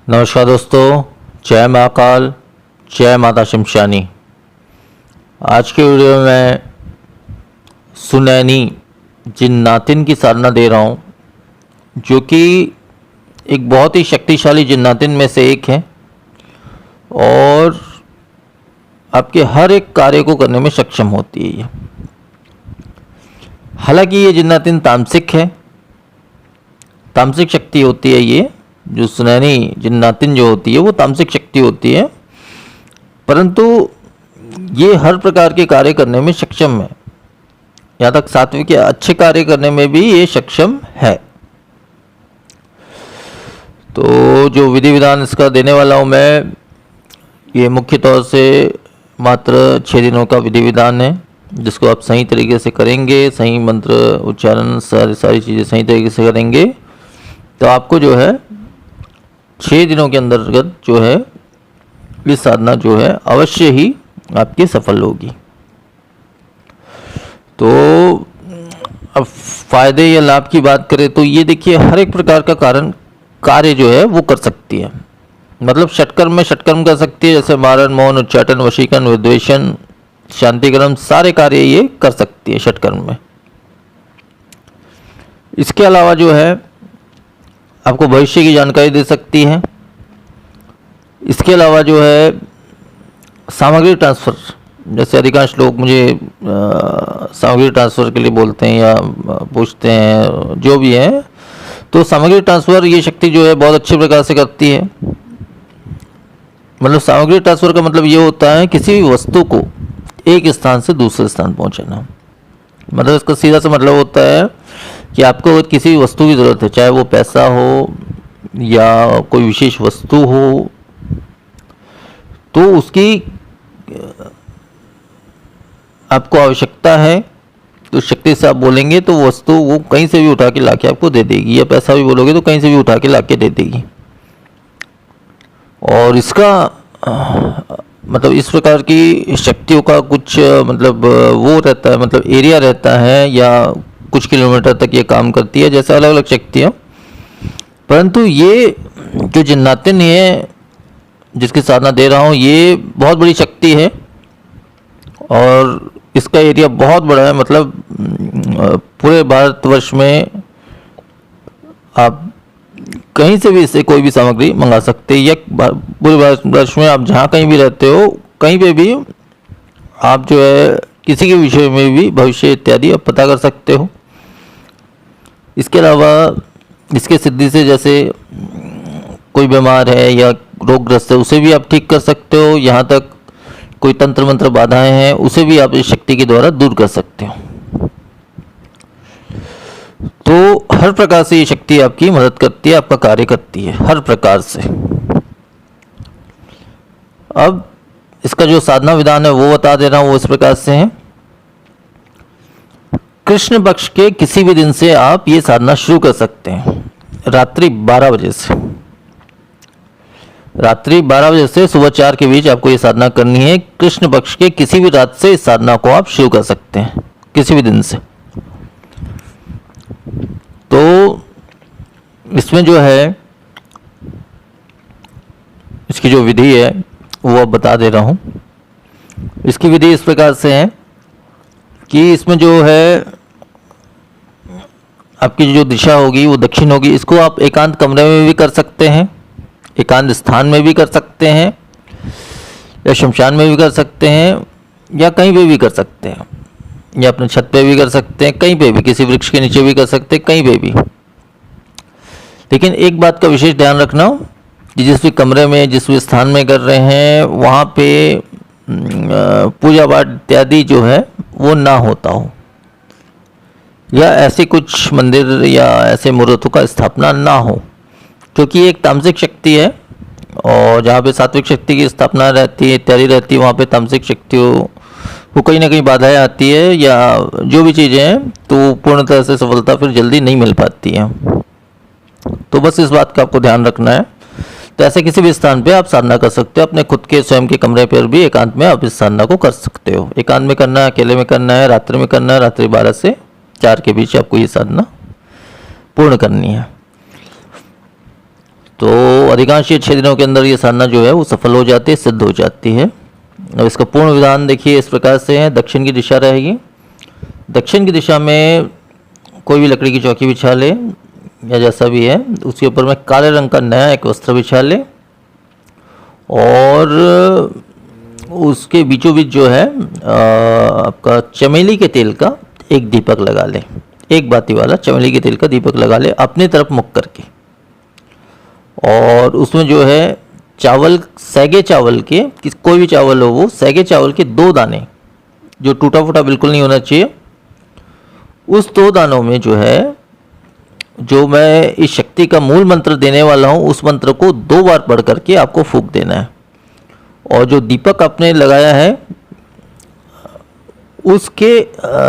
नमस्कार दोस्तों, जय महाकाल, जय माता शमशानी। आज के वीडियो में मैं सुनैनी जिन्नातिन की साधना दे रहा हूँ, जो कि एक बहुत ही शक्तिशाली जिन्नातिन में से एक है और आपके हर एक कार्य को करने में सक्षम होती है। ये हालांकि ये जिन्नातिन तामसिक है, तामसिक शक्ति होती है। ये जो सुनैनी जिन्नातिन जो होती है वो तामसिक शक्ति होती है, परंतु ये हर प्रकार के कार्य करने में सक्षम है। यहाँ तक सात्विक या अच्छे कार्य करने में भी ये सक्षम है। तो जो विधि विधान इसका देने वाला हूँ मैं, ये मुख्य तौर से मात्र 6 दिनों का विधि विधान है, जिसको आप सही तरीके से करेंगे, सही मंत्र उच्चारण सारी चीज़ें सही तरीके से करेंगे तो आपको जो है 6 दिनों के अंतर्गत जो है ये साधना जो है अवश्य ही आपकी सफल होगी। तो अब फायदे या लाभ की बात करें तो ये देखिए, हर एक प्रकार का कार्य जो है वो कर सकती है। मतलब षटकर्म में षटकर्म कर सकती है, जैसे मारण, मौन, उच्चाटन, वशीकरण, विद्वेषण, शांतिकर्म, सारे कार्य ये कर सकती है षटकर्म में। इसके अलावा जो है आपको भविष्य की जानकारी दे सकती है। इसके अलावा जो है सामग्री ट्रांसफ़र, जैसे अधिकांश लोग मुझे सामग्री ट्रांसफ़र के लिए बोलते हैं या पूछते हैं, जो भी है, तो सामग्री ट्रांसफ़र ये शक्ति जो है बहुत अच्छे प्रकार से करती है। मतलब सामग्री ट्रांसफ़र का मतलब ये होता है किसी भी वस्तु को एक स्थान से दूसरे स्थान पहुंचाना। मतलब इसका सीधा सा मतलब होता है कि आपको किसी वस्तु की ज़रूरत है, चाहे वो पैसा हो या कोई विशेष वस्तु हो, तो उसकी आपको आवश्यकता है तो शक्ति से आप बोलेंगे तो वस्तु वो कहीं से भी उठा के लाके आपको दे देगी, या पैसा भी बोलोगे तो कहीं से भी उठा के लाके दे देगी। और इसका मतलब इस प्रकार की शक्तियों का कुछ मतलब वो रहता है, मतलब एरिया रहता है या कुछ किलोमीटर तक ये काम करती है, जैसे अलग अलग शक्तियाँ। परंतु ये जो जिन्नातिन है जिसकी साधना दे रहा हूँ, ये बहुत बड़ी शक्ति है और इसका एरिया बहुत बड़ा है। मतलब पूरे भारतवर्ष में आप कहीं से भी इससे कोई भी सामग्री मंगा सकते हैं, या पूरे भारतवर्ष में आप जहाँ कहीं भी रहते हो, कहीं पे भी आप जो है किसी के विषय में भी भविष्य इत्यादि आप पता कर सकते हो। इसके अलावा इसके सिद्धि से जैसे कोई बीमार है या रोगग्रस्त है उसे भी आप ठीक कर सकते हो। यहाँ तक कोई तंत्र मंत्र बाधाएं हैं उसे भी आप इस शक्ति के द्वारा दूर कर सकते हो। तो हर प्रकार से ये शक्ति आपकी मदद करती है, आपका कार्य करती है हर प्रकार से। अब इसका जो साधना विधान है वो बता दे रहा हूँ, वो इस प्रकार से है। कृष्ण पक्ष के किसी भी दिन से आप ये साधना शुरू कर सकते हैं, रात्रि 12 बजे से। रात्रि 12 बजे से सुबह 4 के बीच आपको ये साधना करनी है। कृष्ण पक्ष के किसी भी रात से इस साधना को आप शुरू कर सकते हैं, किसी भी दिन से। तो इसमें जो है इसकी जो विधि है वो अब बता दे रहा हूँ। इसकी विधि इस प्रकार से है कि इसमें जो है आपकी जो दिशा होगी वो दक्षिण होगी। इसको आप एकांत कमरे में भी कर सकते हैं, एकांत स्थान में भी कर सकते हैं, या शमशान में भी कर सकते हैं, या कहीं पे भी कर सकते हैं, या अपने छत पे भी कर सकते हैं, कहीं पे भी, किसी वृक्ष के नीचे भी कर सकते हैं, कहीं पे भी। लेकिन एक बात का विशेष ध्यान रखना कि जिस भी कमरे में, जिस भी स्थान में कर रहे हैं, वहाँ पे पूजा पाठ इत्यादि जो है वो ना होता हो, या ऐसे कुछ मंदिर या ऐसे मूर्तों का स्थापना ना हो, क्योंकि एक तामसिक शक्ति है और जहाँ पे सात्विक शक्ति की स्थापना रहती है इत्यादि रहती है, वहाँ पे तामसिक शक्तियों को कहीं ना कहीं बाधाएं आती है, या जो भी चीज़ें हैं तो पूर्ण तरह से सफलता फिर जल्दी नहीं मिल पाती है। तो बस इस बात का आपको ध्यान रखना है। तो ऐसे किसी भी स्थान पे आप साधना कर सकते हो, अपने खुद के स्वयं के कमरे पर भी एकांत में आप इस साधना को कर सकते हो। एकांत में करना है, अकेले में करना है, रात्रि में करना है, रात्रि 12 से 4 के बीच आपको ये साधना पूर्ण करनी है। तो अधिकांश ये 6 दिनों के अंदर ये साधना जो है वो सफल हो जाती है, सिद्ध हो जाती है। अब इसका पूर्ण विधान देखिए इस प्रकार से है। दक्षिण की दिशा रहेगी, दक्षिण की दिशा में कोई भी लकड़ी की चौकी बिछा ले या जैसा भी है, उसके ऊपर में काले रंग का नया एक वस्त्र बिछा ले और उसके बीचों बीच जो है आपका चमेली के तेल का एक दीपक लगा ले, एक बाती वाला चमेली के तेल का दीपक लगा ले अपनी तरफ मुख करके। और उसमें जो है चावल, सैगे चावल के, कोई भी चावल हो वो, सैगे चावल के 2 दाने, जो टूटा फूटा बिल्कुल नहीं होना चाहिए, उस 2 दानों में जो है, जो मैं इस शक्ति का मूल मंत्र देने वाला हूँ, उस मंत्र को 2 बार पढ़ करके आपको फूंक देना है। और जो दीपक आपने लगाया है उसके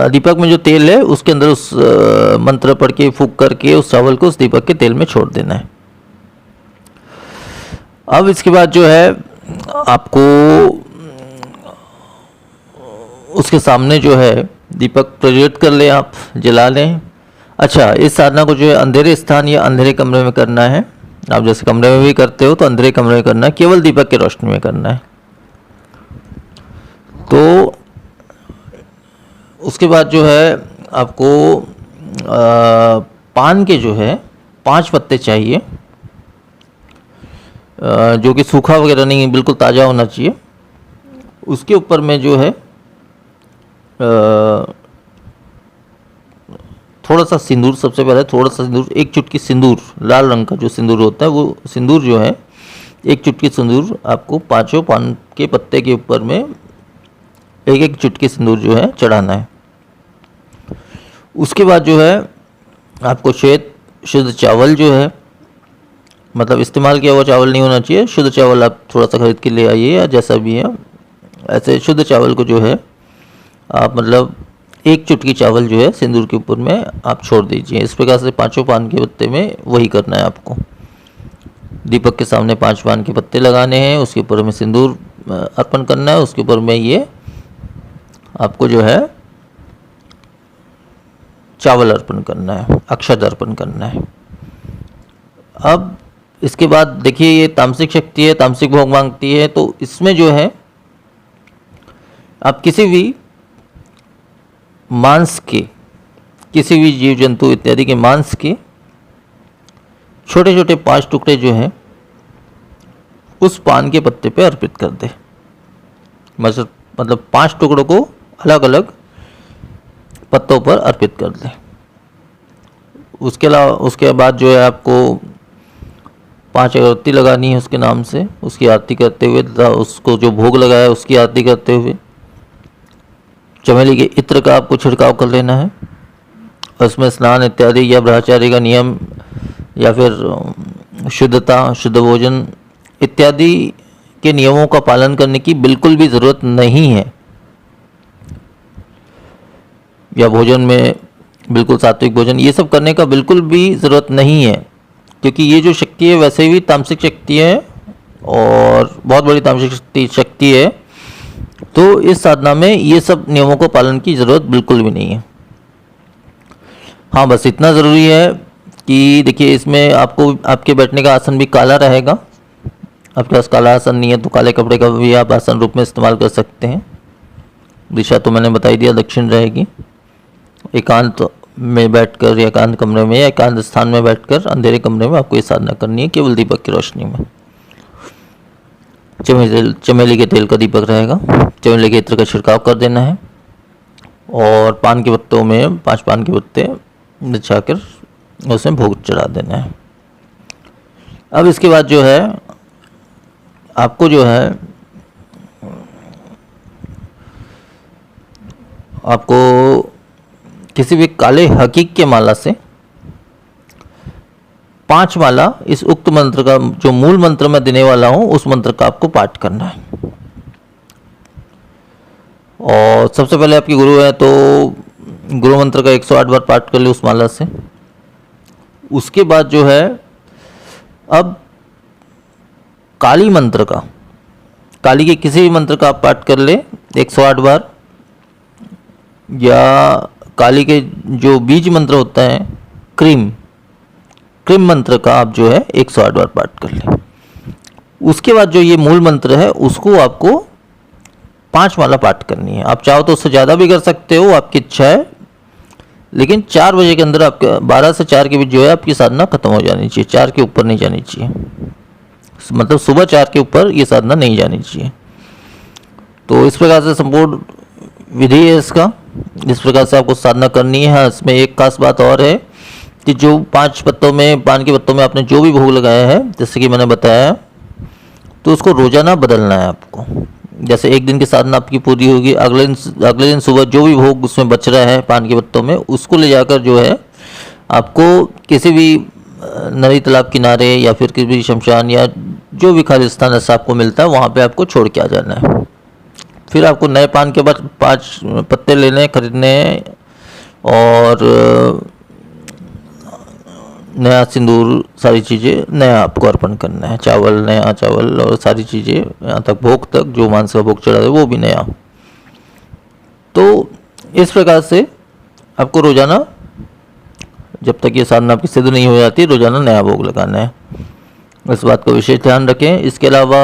दीपक में जो तेल है उसके अंदर उस मंत्र पढ़ के फूंक करके उस चावल को उस दीपक के तेल में छोड़ देना है। अब इसके बाद जो है आपको उसके सामने जो है दीपक प्रज्वलित कर ले, आप जला लें। अच्छा, इस साधना को जो है अंधेरे स्थान या अंधेरे कमरे में करना है। आप जैसे कमरे में भी करते हो तो अंधेरे कमरे में करना है, केवल दीपक की रोशनी में करना है। तो उसके बाद जो है आपको पान के जो है 5 पत्ते चाहिए, जो कि सूखा वगैरह नहीं, बिल्कुल ताज़ा होना चाहिए। उसके ऊपर में जो है थोड़ा सा सिंदूर, सबसे पहले थोड़ा सा सिंदूर, 1 चुटकी सिंदूर, लाल रंग का जो सिंदूर होता है वो सिंदूर जो है 1 चुटकी सिंदूर आपको 5 पान के पत्ते के ऊपर में 1-1 चुटकी सिंदूर जो है चढ़ाना है। उसके बाद जो है आपको श्वेत शुद्ध चावल जो है, मतलब इस्तेमाल किया हुआ चावल नहीं होना चाहिए, शुद्ध चावल आप थोड़ा सा खरीद के ले आइए या जैसा भी है, ऐसे शुद्ध चावल को जो है आप मतलब 1 चुटकी चावल जो है सिंदूर के ऊपर में आप छोड़ दीजिए। इस प्रकार से 5 पान के पत्ते में वही करना है आपको। दीपक के सामने 5 पान के पत्ते लगाने हैं, उसके ऊपर में सिंदूर अर्पण करना है, उसके ऊपर में ये आपको जो है चावल अर्पण करना है, अक्षत अर्पण करना है। अब इसके बाद देखिए ये तामसिक शक्ति है, तामसिक भोग मांगती है, तो इसमें जो है आप किसी भी मांस के, किसी भी जीव जंतु इत्यादि के मांस के छोटे छोटे 5 टुकड़े जो हैं उस पान के पत्ते पे अर्पित कर दे। मतलब 5 टुकड़ों को अलग अलग पत्तों पर अर्पित कर दे। उसके अलावा उसके बाद जो है आपको 5 अगरबत्ती लगानी है उसके नाम से, उसकी आरती करते हुए तथा उसको जो भोग लगाया है उसकी आरती करते हुए चमेली के इत्र का आपको छिड़काव कर लेना है। उसमें स्नान इत्यादि या ब्रह्मचार्य का नियम या फिर शुद्धता, शुद्ध भोजन इत्यादि के नियमों का पालन करने की बिल्कुल भी ज़रूरत नहीं है, या भोजन में बिल्कुल सात्विक भोजन, ये सब करने का बिल्कुल भी ज़रूरत नहीं है, क्योंकि ये जो शक्ति है वैसे भी तामसिक शक्ति है और बहुत बड़ी तामसिक शक्ति है। तो इस साधना में ये सब नियमों को पालन की ज़रूरत बिल्कुल भी नहीं है। हाँ, बस इतना ज़रूरी है कि देखिए इसमें आपको आपके बैठने का आसन भी काला रहेगा। आपके पास काला आसन नहीं है तो काले कपड़े का भी आप आसन रूप में इस्तेमाल कर सकते हैं। दिशा तो मैंने बता ही दिया, दक्षिण रहेगी। एकांत में बैठकर या एकांत कमरे में या एकांत स्थान में बैठकर अंधेरे कमरे में आपको ये साधना करनी है, केवल दीपक की रोशनी में। चमेली के तेल का दीपक रहेगा, चमेली के इत्र का छिड़काव कर देना है और पान के पत्तों में 5 पान के पत्ते बिछाकर उसमें भोग चढ़ा देना है। अब इसके बाद जो है आपको जो है आपको किसी भी काले हकीक के माला से 5 माला इस उक्त मंत्र का, जो मूल मंत्र मैं देने वाला हूं उस मंत्र का आपको पाठ करना है। और सबसे पहले आपके गुरु है तो गुरु मंत्र का 108 बार पाठ कर ले उस माला से। उसके बाद जो है अब काली मंत्र का, काली के किसी भी मंत्र का आप पाठ कर ले 108 बार, या काली के जो बीज मंत्र होता है क्रीम, क्रीम मंत्र का आप जो है 108 बार पाठ कर लें। उसके बाद जो ये मूल मंत्र है उसको आपको 5 माला पाठ करनी है। आप चाहो तो उससे ज़्यादा भी कर सकते हो, आपकी इच्छा है, लेकिन 4 बजे के अंदर आपके 12 से 4 के बीच जो है आपकी साधना खत्म हो जानी चाहिए। 4 के ऊपर नहीं जानी चाहिए, मतलब सुबह 4 के ऊपर ये साधना नहीं जानी चाहिए। तो इस प्रकार से संपूर्ण विधि है इसका, इस प्रकार से आपको साधना करनी है। हाँ, इसमें एक खास बात और है कि जो 5 पत्तों में, पान के पत्तों में आपने जो भी भोग लगाया है, जैसे कि मैंने बताया, तो उसको रोजाना बदलना है आपको। जैसे एक दिन की साधना आपकी पूरी होगी, अगले दिन सुबह जो भी भोग उसमें बच रहा है पान के पत्तों में, उसको ले जाकर जो है आपको किसी भी नदी तालाब किनारे या फिर किसी भी शमशान या जो भी खाली स्थान ऐसा आपको मिलता है वहाँ पे आपको छोड़ के आ जाना है। फिर आपको नए पान के बाद 5 पत्ते लेने खरीदने हैं और नया सिंदूर, सारी चीज़ें नया आपको अर्पण करना है। चावल, नया चावल और सारी चीज़ें, यहाँ तक भोग तक, जो मांस का भोग चढ़ा है वो भी नया। तो इस प्रकार से आपको रोज़ाना, जब तक ये साधना आपकी सिद्ध नहीं हो जाती, रोज़ाना नया भोग लगाना है। इस बात का विशेष ध्यान रखें। इसके अलावा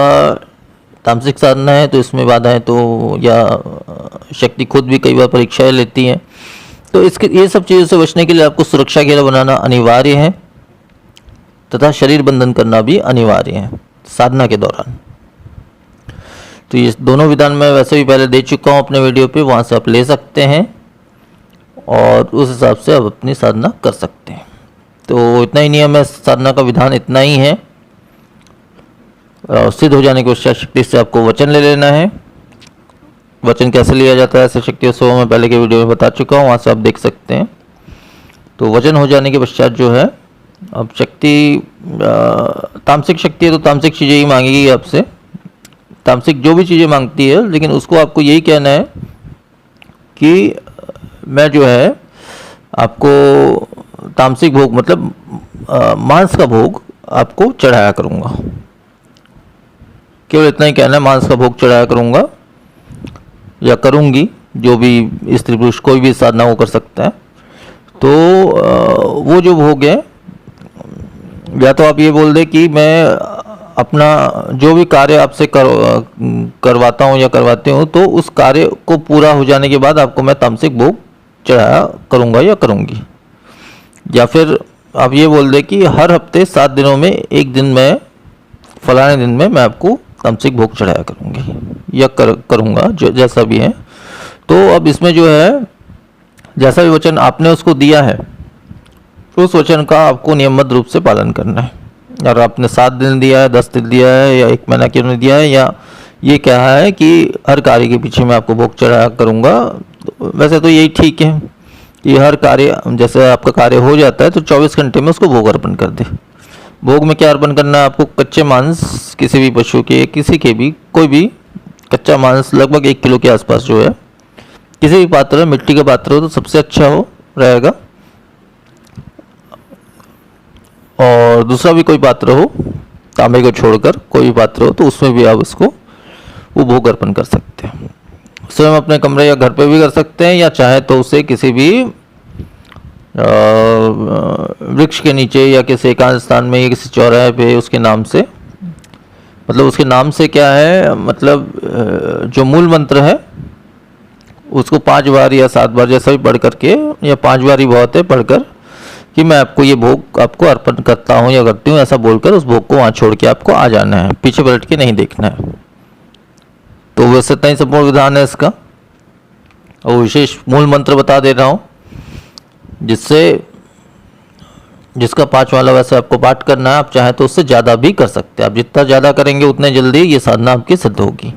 तामसिक साधना है तो इसमें बाधाएं तो, या शक्ति खुद भी कई बार परीक्षाएं लेती हैं, तो इसके ये सब चीज़ों से बचने के लिए आपको सुरक्षा घेरा बनाना अनिवार्य है तथा शरीर बंधन करना भी अनिवार्य है साधना के दौरान। तो ये दोनों विधान मैं वैसे भी पहले दे चुका हूँ अपने वीडियो पे, वहाँ से आप ले सकते हैं और उस हिसाब से आप अपनी साधना कर सकते हैं। तो इतना ही नियम है, साधना का विधान इतना ही है। सिद्ध हो जाने के पश्चात शक्ति से आपको वचन ले लेना है। वचन कैसे लिया जाता है ऐसे शक्ति उत्सव में पहले के वीडियो में बता चुका हूँ, वहाँ से आप देख सकते हैं। तो वचन हो जाने के पश्चात जो है अब शक्ति, तामसिक शक्ति है तो तामसिक चीज़ें ही मांगेगी आपसे, तामसिक जो भी चीज़ें मांगती है, लेकिन उसको आपको यही कहना है कि मैं जो है आपको तामसिक भोग मतलब मांस का भोग आपको चढ़ाया करूँगा। केवल इतना ही कहना है, मांस का भोग चढ़ाया करूँगा या करूँगी, जो भी स्त्री पुरुष कोई भी साधना वो कर सकता है। तो वो जो भोग है, या तो आप ये बोल दें कि मैं अपना जो भी कार्य आपसे करवाता हूँ या करवाती हूँ, तो उस कार्य को पूरा हो जाने के बाद आपको मैं तामसिक भोग चढ़ाया करूँगा या करूँगी। या फिर आप ये बोल दें कि हर हफ्ते 7 दिनों में एक दिन में, फलाने दिन में मैं आपको तामसिक भोग चढ़ाया करूँगी या करूँगा, जो जैसा भी है। तो अब इसमें जो है जैसा भी वचन आपने उसको दिया है, तो उस वचन का आपको नियमित रूप से पालन करना है। अगर आपने 7 दिन दिया है, 10 दिन दिया है या 1 महीना क्यों नहीं दिया है, या ये कहा है कि हर कार्य के पीछे मैं आपको भोग चढ़ाया करूँगा, तो वैसे तो यही ठीक है कि हर कार्य, जैसे आपका कार्य हो जाता है तो 24 घंटे में उसको भोग अर्पण कर दे। भोग में क्या अर्पण करना है आपको? कच्चे मांस, किसी भी पशु के, किसी के भी, कोई भी कच्चा मांस लगभग 1 किलो के आसपास जो है, किसी भी पात्र, मिट्टी का पात्र हो तो सबसे अच्छा हो रहेगा, और दूसरा भी कोई पात्र हो, तांबे को छोड़कर कोई भी पात्र हो, तो उसमें भी आप उसको वो भोग अर्पण कर सकते हैं। स्वयं अपने कमरे या घर पे भी कर सकते हैं, या चाहे तो उसे किसी भी वृक्ष के नीचे या किसी एकांत स्थान में या किसी चौराहे पे उसके नाम से, मतलब उसके नाम से क्या है, मतलब जो मूल मंत्र है उसको 5 बार या 7 बार जैसा भी पढ़ करके, या 5 बार ही बहुत है पढ़कर, कि मैं आपको ये भोग आपको अर्पण करता हूँ या करती हूँ, ऐसा बोलकर उस भोग को वहाँ छोड़ के आपको आ जाना है, पीछे पलट के नहीं देखना है। तो वैसे इतना ही संपूर्ण विधान है इसका, और विशेष मूल मंत्र बता दे रहा हूँ, जिसका 5 वाला वैसे आपको पाठ करना है। आप चाहे तो उससे ज़्यादा भी कर सकते हैं, आप जितना ज़्यादा करेंगे उतने जल्दी ये साधना आपकी सिद्ध होगी।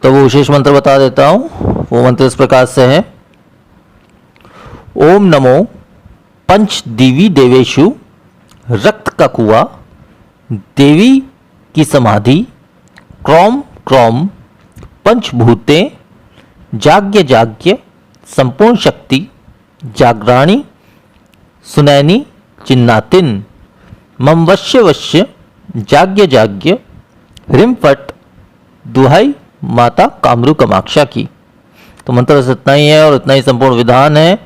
तो वो विशेष मंत्र बता देता हूँ। वो मंत्र इस प्रकार से है: ओम नमो पंच देवी देवेशु रक्त का कुआ देवी की समाधि क्रौम क्रौम पंचभूते जाग्य जाग्य संपूर्ण शक्ति जागराणी सुनैनी चिन्नातिन मम वश्य वश्य जाग्य जाग्य ह्रीम फट दुहाई माता कामरू कामाक्षा की। तो मंत्र इतना ही है और इतना ही संपूर्ण विधान है।